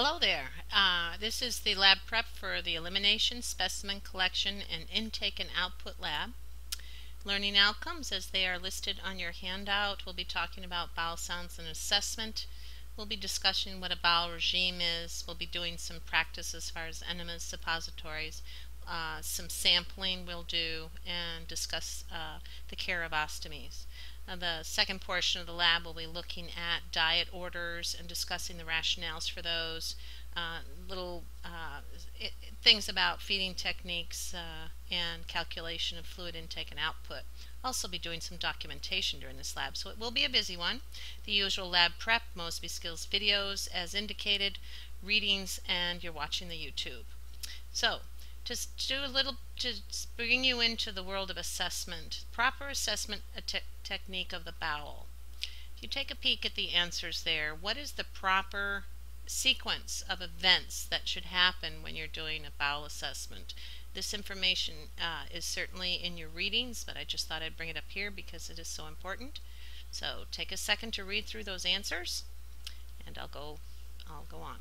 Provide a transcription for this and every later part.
Hello there. This is the lab prep for the Elimination, Specimen Collection, and Intake and Output Lab. Learning outcomes as they are listed on your handout. We'll be talking about bowel sounds and assessment. We'll be discussing what a bowel regime is. We'll be doing some practice as far as enemas, suppositories, some sampling we'll do, and discuss the care of ostomies. The second portion of the lab will be looking at diet orders and discussing the rationales for those, little things about feeding techniques and calculation of fluid intake and output. Also be doing some documentation during this lab, so it will be a busy one. The usual lab prep, Mosby Skills videos as indicated, readings, and you're watching the YouTube. So, just do a little to bring you into the world of assessment. Proper assessment technique of the bowel. If you take a peek at the answers there, what is the proper sequence of events that should happen when you're doing a bowel assessment? This information is certainly in your readings, but I just thought I'd bring it up here because it is so important. So take a second to read through those answers, and I'll go on.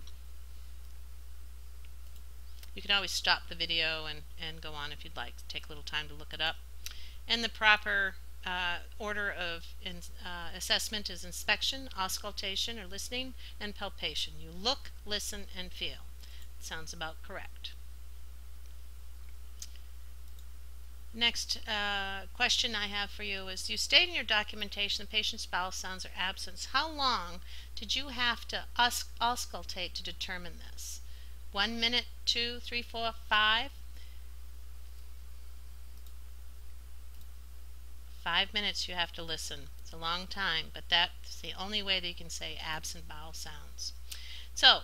You can always stop the video and go on if you'd like. Take a little time to look it up. And the proper order of assessment is inspection, auscultation or listening, and palpation. You look, listen, and feel. Sounds about correct. Next question I have for you is, you state in your documentation the patient's bowel sounds are absent. How long did you have to auscultate to determine this? 1 minute, 2, 3, 4, 5? 5 minutes you have to listen. It's a long time, but that's the only way that you can say absent bowel sounds. So,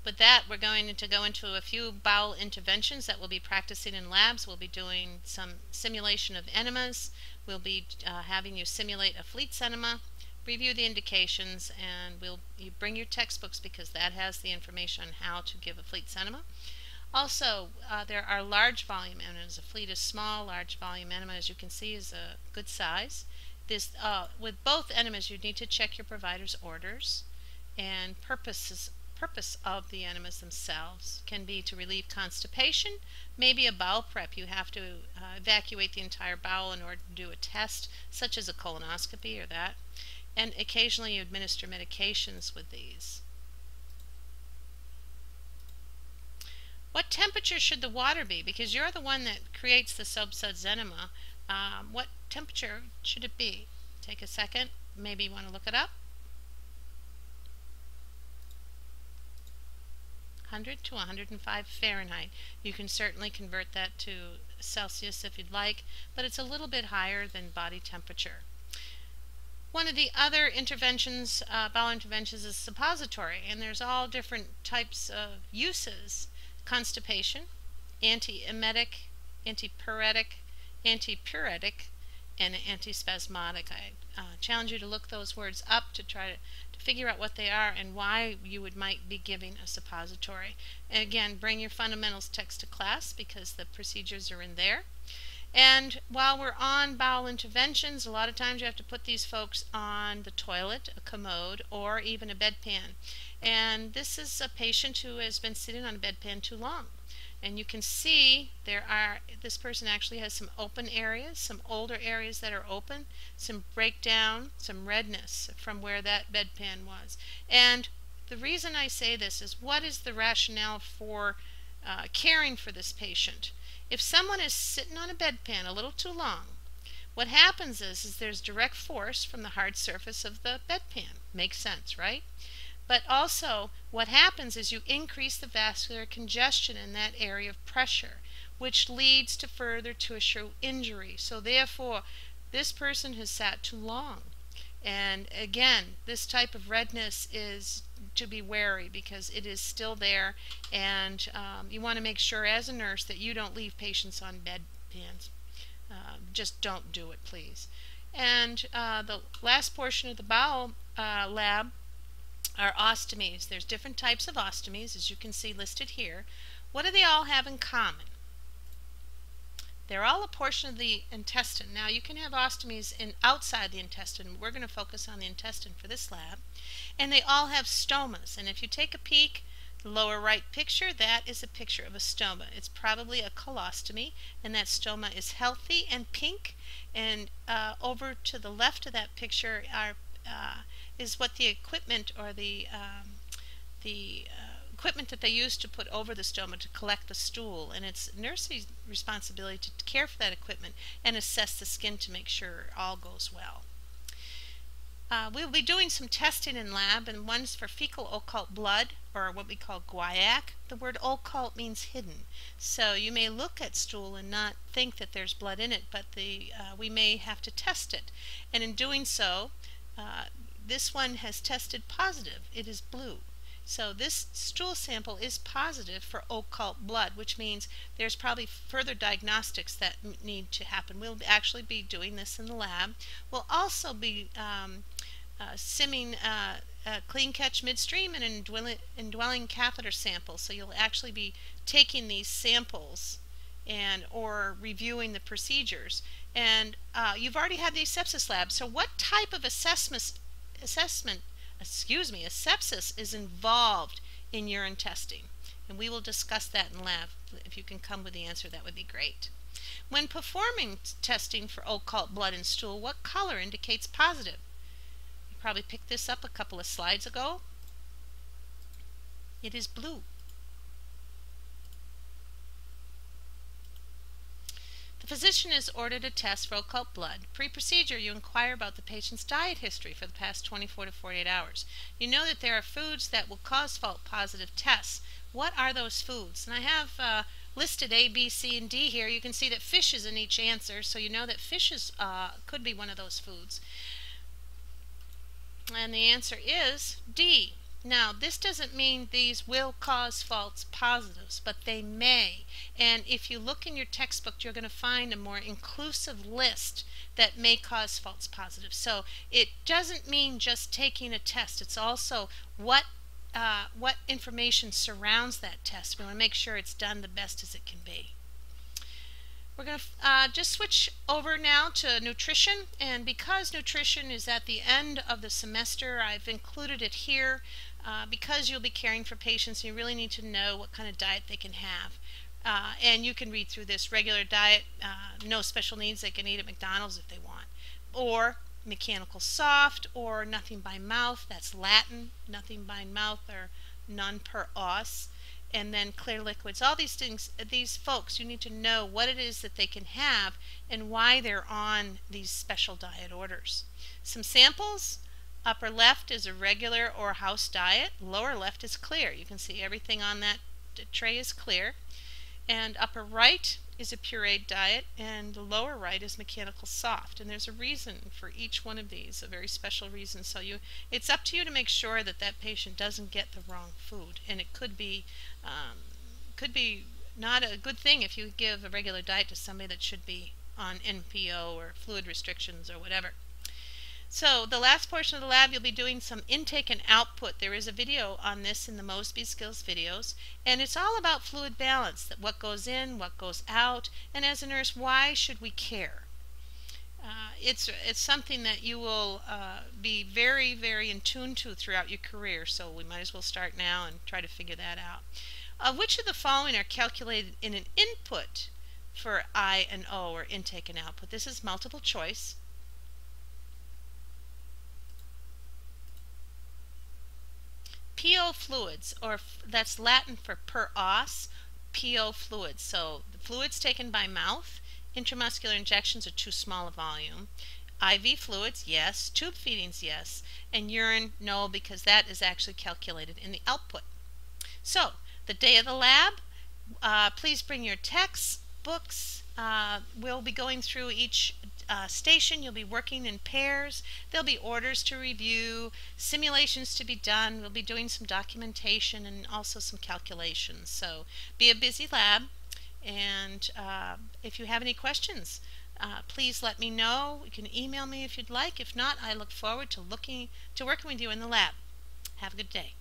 with that, we're going to go into a few bowel interventions that we'll be practicing in labs. We'll be doing some simulation of enemas. We'll be having you simulate a Fleet's enema, review the indications, and you bring your textbooks because that has the information on how to give a Fleet's enema. Also, there are large volume enemas. A Fleet is small, large volume enema, as you can see, is a good size. This, with both enemas, you need to check your provider's orders, and purpose of the enemas themselves can be to relieve constipation, maybe a bowel prep. You have to evacuate the entire bowel in order to do a test, such as a colonoscopy or that. And occasionally you administer medications with these. What temperature should the water be? Because you're the one that creates the subsuds enema. What temperature should it be? Take a second. Maybe you want to look it up. 100 to 105 Fahrenheit. You can certainly convert that to Celsius if you'd like, but it's a little bit higher than body temperature. One of the other interventions, bowel interventions, is suppository, and there's all different types of uses. Constipation, antiemetic, antipyretic, antipuretic, and antispasmodic. I challenge you to look those words up to try to figure out what they are and why you might be giving a suppository. And again, bring your fundamentals text to class because the procedures are in there. And while we're on bowel interventions, a lot of times you have to put these folks on the toilet, a commode, or even a bedpan. And this is a patient who has been sitting on a bedpan too long. And you can see this person actually has some open areas, some older areas that are open, some breakdown, some redness from where that bedpan was. And the reason I say this is, what is the rationale for caring for this patient? If someone is sitting on a bedpan a little too long, what happens is there's direct force from the hard surface of the bedpan. Makes sense, right? But also, what happens is you increase the vascular congestion in that area of pressure, which leads to further tissue injury. So therefore, this person has sat too long. And again, this type of redness is to be wary because it is still there, and you want to make sure as a nurse that you don't leave patients on bedpans. Just don't do it, please. And the last portion of the bowel lab are ostomies. There's different types of ostomies, as you can see listed here. What do they all have in common? They're all a portion of the intestine. Now, you can have ostomies outside the intestine. We're going to focus on the intestine for this lab. And they all have stomas. And if you take a peek, The lower right picture, that is a picture of a stoma. It's probably a colostomy, and that stoma is healthy and pink. And over to the left of that picture is what the equipment or the equipment that they use to put over the stoma to collect the stool, and it's nurse's responsibility to care for that equipment and assess the skin to make sure all goes well. We'll be doing some testing in lab, and one's for fecal occult blood, or what we call guaiac. The word occult means hidden, so you may look at stool and not think that there's blood in it, but we may have to test it, and in doing so, this one has tested positive. It is blue. So this stool sample is positive for occult blood, which means there's probably further diagnostics that need to happen. We'll actually be doing this in the lab. We'll also be simming clean catch midstream and indwelling catheter samples. So you'll actually be taking these samples or reviewing the procedures. And you've already had the sepsis lab. So what type of asepsis is involved in urine testing? And we will discuss that in lab. If you can come with the answer, that would be great. When performing testing for occult blood in stool, what color indicates positive? You probably picked this up a couple of slides ago. It is blue. The physician is ordered a test for occult blood. Pre-procedure, you inquire about the patient's diet history for the past 24 to 48 hours. You know that there are foods that will cause false positive tests. What are those foods? And I have listed A, B, C, and D here. You can see that fish is in each answer, so you know that fish could be one of those foods. And the answer is D. Now, this doesn't mean these will cause false positives, but they may. And if you look in your textbook, you're going to find a more inclusive list that may cause false positives. So it doesn't mean just taking a test. It's also what information surrounds that test. We want to make sure it's done the best as it can be. We're going to just switch over now to nutrition, and because nutrition is at the end of the semester, I've included it here because you'll be caring for patients and you really need to know what kind of diet they can have. And you can read through this: regular diet, no special needs, they can eat at McDonald's if they want, or mechanical soft, or nothing by mouth, that's Latin, nothing by mouth, or none per os. And then clear liquids. All these things, these folks, you need to know what it is that they can have and why they're on these special diet orders. Some samples: upper left is a regular or house diet, lower left is clear. You can see everything on that tray is clear. And upper right is a pureed diet, and the lower right is mechanical soft. And there's a reason for each one of these, a very special reason. So it's up to you to make sure that that patient doesn't get the wrong food. And it could be not a good thing if you give a regular diet to somebody that should be on NPO or fluid restrictions or whatever. So the last portion of the lab, you'll be doing some intake and output. There is a video on this in the Mosby Skills videos, and it's all about fluid balance, that what goes in, what goes out, and as a nurse, why should we care? It's something that you will be very, very in tune to throughout your career, so we might as well start now and try to figure that out. Which of the following are calculated in an input for I and O, or intake and output? This is multiple choice. PO fluids, or that's Latin for per os, PO fluids. So the fluids taken by mouth, intramuscular injections are too small a volume. IV fluids, yes. Tube feedings, yes. And urine, no, because that is actually calculated in the output. So the day of the lab, please bring your texts, books. We'll be going through each station. You'll be working in pairs. There'll be orders to review, simulations to be done. We'll be doing some documentation and also some calculations. So be a busy lab, and if you have any questions, please let me know. You can email me if you'd like. If not, I look forward to working with you in the lab. Have a good day.